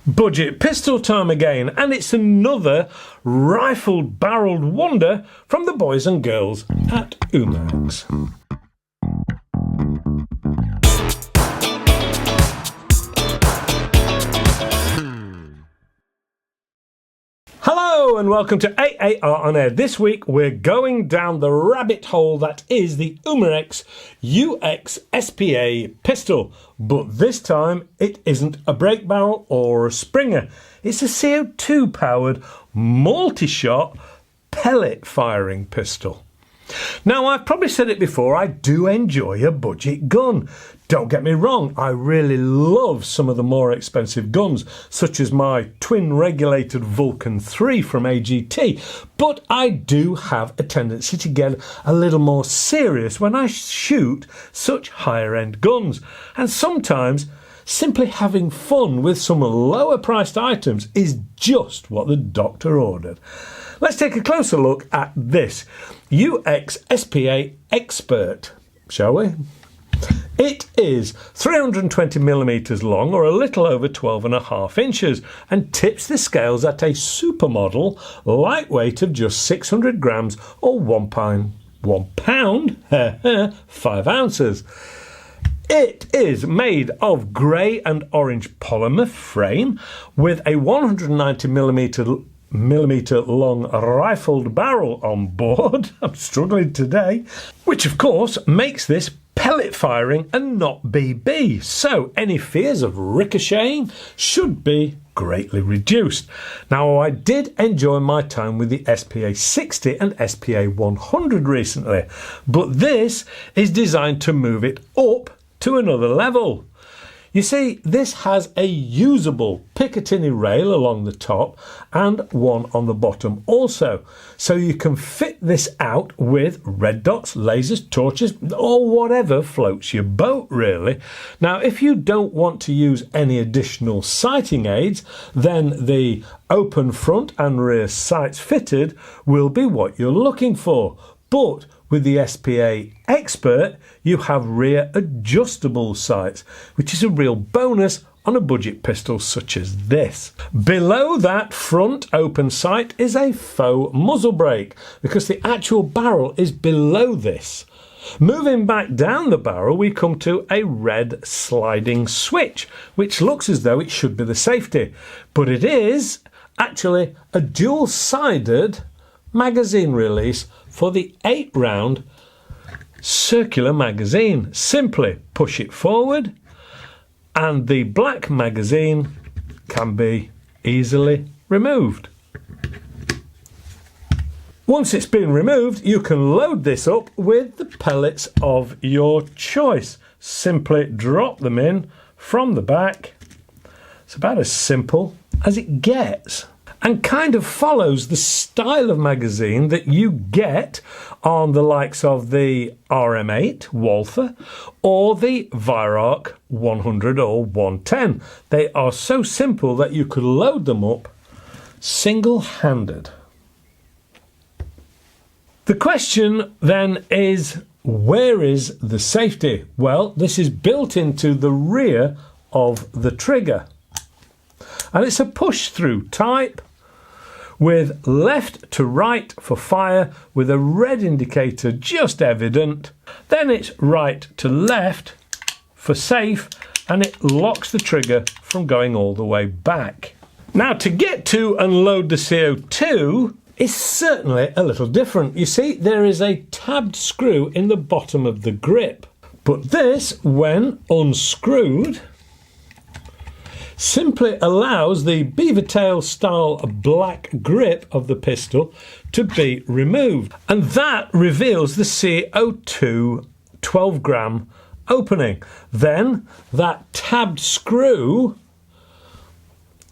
Budget pistol time again, and it's another rifled barreled wonder from the boys and girls at Umarex. Hello and welcome to AAR on Air. This week we're going down the rabbit hole that is the Umarex UX SPA pistol, but this time it isn't a break barrel or a Springer. It's a CO2 powered multi-shot pellet firing pistol. Now, I've probably said it before, I do enjoy a budget gun. Don't get me wrong, I really love some of the more expensive guns, such as my twin regulated Vulcan 3 from AGT, but I do have a tendency to get a little more serious when I shoot such higher end guns, and sometimes simply having fun with some lower priced items is just what the doctor ordered. Let's take a closer look at this UX SPA Expert, shall we? It is 320mm long, or a little over 12.5 inches, and tips the scales at a supermodel lightweight of just 600 grams or 1 pound, 5 ounces. It is made of grey and orange polymer frame with a 190mm long rifled barrel on board. I'm struggling today, which of course makes this pellet firing and not BB, so any fears of ricocheting should be greatly reduced. Now, I did enjoy my time with the SPA 60 and SPA 100 recently, but this is designed to move it up to another level. You see, this has a usable Picatinny rail along the top and one on the bottom also. So you can fit this out with red dots, lasers, torches, or whatever floats your boat, really. Now, if you don't want to use any additional sighting aids, then the open front and rear sights fitted will be what you're looking for. But with the SPA Expert, you have rear adjustable sights, which is a real bonus on a budget pistol such as this. Below that front open sight is a faux muzzle brake, because the actual barrel is below this. Moving back down the barrel, we come to a red sliding switch, which looks as though it should be the safety, but it is actually a dual-sided magazine release for the 8-round circular magazine. Simply push it forward and the black magazine can be easily removed. Once it's been removed, you can load this up with the pellets of your choice. Simply drop them in from the back. It's about as simple as it gets, and kind of follows the style of magazine that you get on the likes of the RM8 Walther or the Viroc 100 or 110. They are so simple that you could load them up single-handed. The question then is, where is the safety? Well, this is built into the rear of the trigger, and it's a push-through type, with left to right for fire with a red indicator just evident. Then it's right to left for safe, and it locks the trigger from going all the way back. Now, to get to and load the CO2 is certainly a little different. You see, there is a tabbed screw in the bottom of the grip, but this, when unscrewed, simply allows the beaver tail style black grip of the pistol to be removed, and that reveals the CO2 12-gram opening. Then that tabbed screw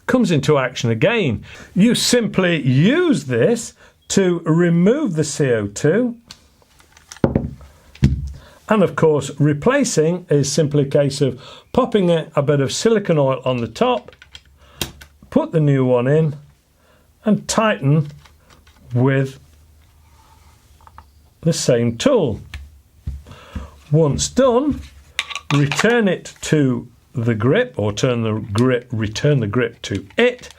comes into action again. You simply use this to remove the CO2, and of course replacing is simply a case of popping a bit of silicone oil on the top, put the new one in and tighten with the same tool. Once done, return it to the grip, or return the grip to it,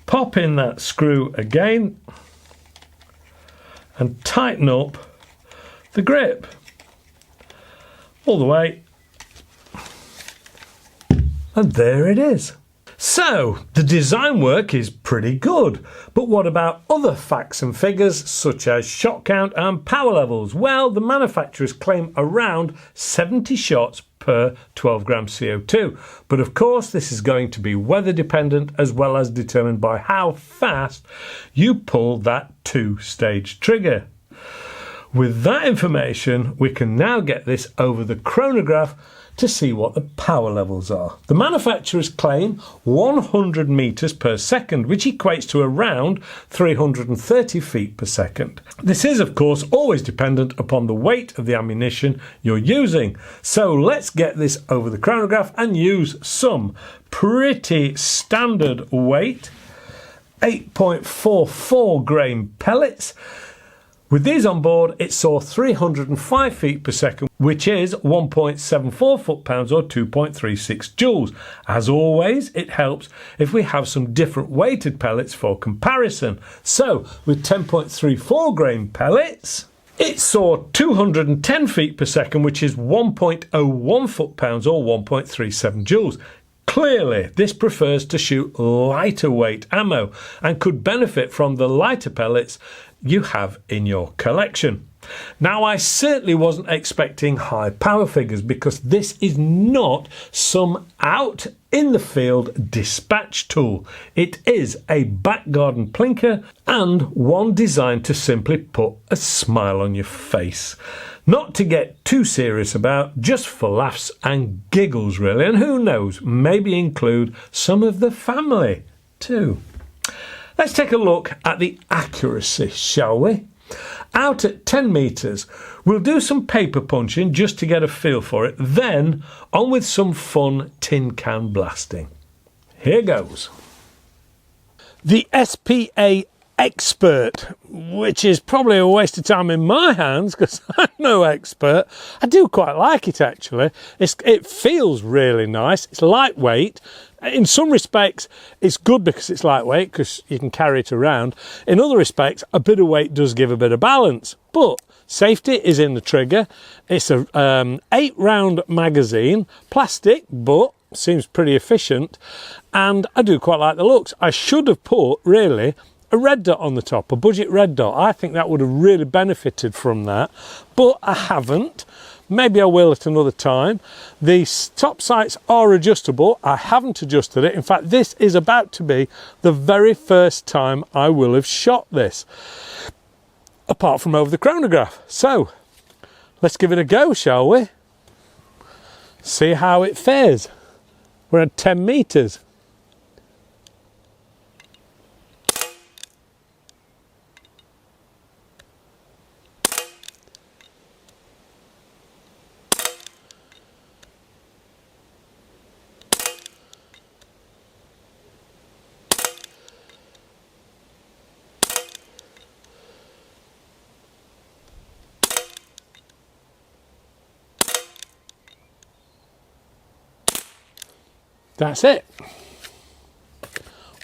pop in that screw again and tighten up the grip all the way, and there it is. So the design work is pretty good, but what about other facts and figures such as shot count and power levels? Well, the manufacturers claim around 70 shots per 12 grams CO2, but of course this is going to be weather dependent as well as determined by how fast you pull that two-stage trigger. With that information, we can now get this over the chronograph to see what the power levels are. The manufacturers claim 100 meters per second, which equates to around 330 feet per second. This is, of course, always dependent upon the weight of the ammunition you're using. So let's get this over the chronograph and use some pretty standard weight 8.44 grain pellets. With these on board, it saw 305 feet per second, which is 1.74 foot-pounds or 2.36 joules. As always, it helps if we have some different weighted pellets for comparison. So, with 10.34 grain pellets, it saw 210 feet per second, which is 1.01 foot-pounds or 1.37 joules. Clearly, this prefers to shoot lighter weight ammo and could benefit from the lighter pellets you have in your collection. Now, I certainly wasn't expecting high power figures because this is not some out in the field dispatch tool. It is a back garden plinker and one designed to simply put a smile on your face. Not to get too serious about, just for laughs and giggles really, and who knows, maybe include some of the family too. Let's take a look at the accuracy, shall we? Out at 10 meters, we'll do some paper punching just to get a feel for it, then on with some fun tin can blasting. Here goes. The SPA Expert, which is probably a waste of time in my hands because I'm no expert. I do quite like it actually. It feels really nice. It's lightweight. In some respects, it's good because it's lightweight because you can carry it around. In other respects, a bit of weight does give a bit of balance. But safety is in the trigger. It's a 8-round magazine, plastic, but seems pretty efficient. And I do quite like the looks. I should have put, really, a red dot on the top, a budget red dot. I think that would have really benefited from that, but I haven't. Maybe I will at another time. The top sights are adjustable. I haven't adjusted it. In fact, this is about to be the very first time I will have shot this, apart from over the chronograph. So let's give it a go, shall we? See how it fares. We're at 10 meters. That's it.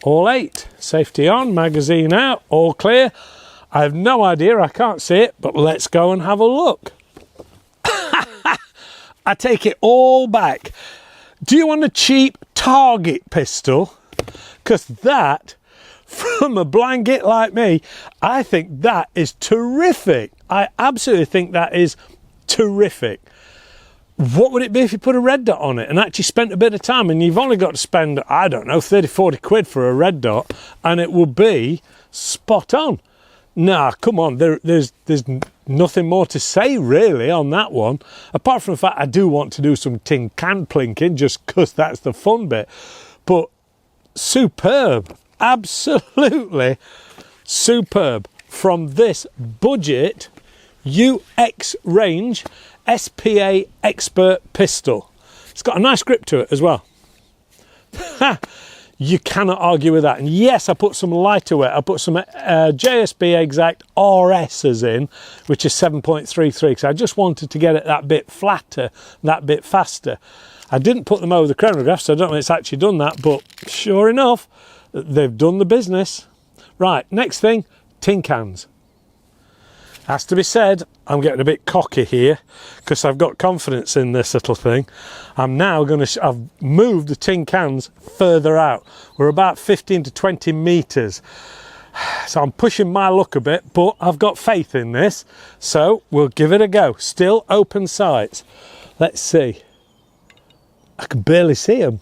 All 8. Safety on, magazine out, all clear. I have no idea, I can't see it, but let's go and have a look. I take it all back. Do you want a cheap target pistol? Because that, from a blind git like me, I think that is terrific. I absolutely think that is terrific. What would it be if you put a red dot on it and actually spent a bit of time, and you've only got to spend, I don't know, 30, 40 quid for a red dot and it will be spot on. Nah, come on, there's nothing more to say really on that one, apart from the fact I do want to do some tin can plinking just because that's the fun bit. But superb, absolutely superb from this budget UX range SPA Expert pistol. It's got a nice grip to it as well. You cannot argue with that. And yes, I put some lighter weight. I put some JSB Exact RSs in, which is 7.33, because I just wanted to get it that bit flatter, that bit faster. I didn't put them over the chronograph, so I don't know if it's actually done that, but sure enough, they've done the business. Right, next thing, tin cans. Has to be said, I'm getting a bit cocky here because I've got confidence in this little thing. I'm now going to, I've moved the tin cans further out. We're about 15 to 20 metres. So I'm pushing my luck a bit, but I've got faith in this. So we'll give it a go. Still open sights. Let's see. I can barely see them.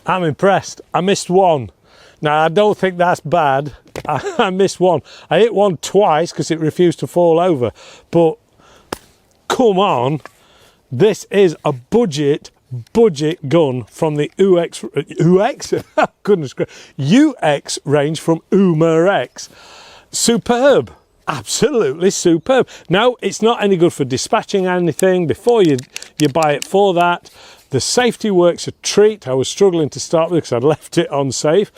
I'm impressed. I missed one. Now, I don't think that's bad. I missed one. I hit one twice because it refused to fall over. But come on, this is a budget gun from the UX range from Umarex. Superb. Absolutely superb. No, it's not any good for dispatching anything before you buy it for that. The safety works a treat. I was struggling to start with because I'd left it unsafe.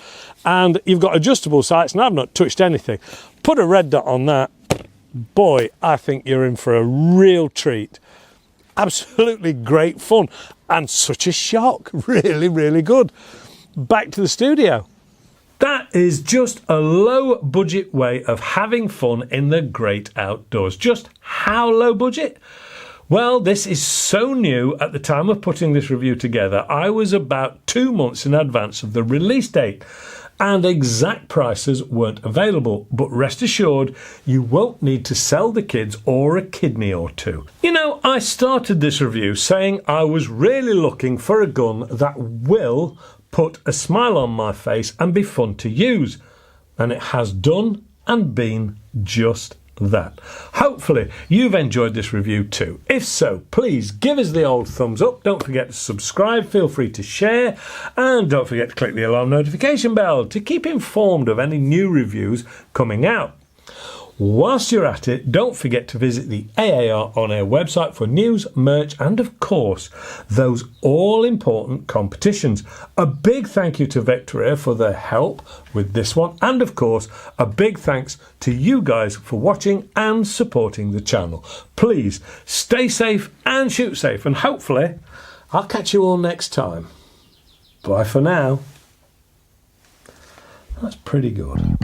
And you've got adjustable sights, and I've not touched anything. Put a red dot on that. Boy, I think you're in for a real treat. Absolutely great fun. And such a shock. Really, really good. Back to the studio. That is just a low budget way of having fun in the great outdoors. Just how low budget? Well, this is so new. At the time of putting this review together, I was about 2 months in advance of the release date, and exact prices weren't available. But rest assured, you won't need to sell the kids or a kidney or two. You know, I started this review saying I was really looking for a gun that will put a smile on my face and be fun to use. And it has done and been just that. Hopefully you've enjoyed this review too. If so, please give us the old thumbs up. Don't forget to subscribe. Feel free to share. And don't forget to click the alarm notification bell to keep informed of any new reviews coming out. Whilst you're at it, don't forget to visit the AAR On Air website for news, merch, and of course, those all-important competitions. A big thank you to Vectoria for their help with this one, and of course, a big thanks to you guys for watching and supporting the channel. Please stay safe and shoot safe, and hopefully, I'll catch you all next time. Bye for now. That's pretty good.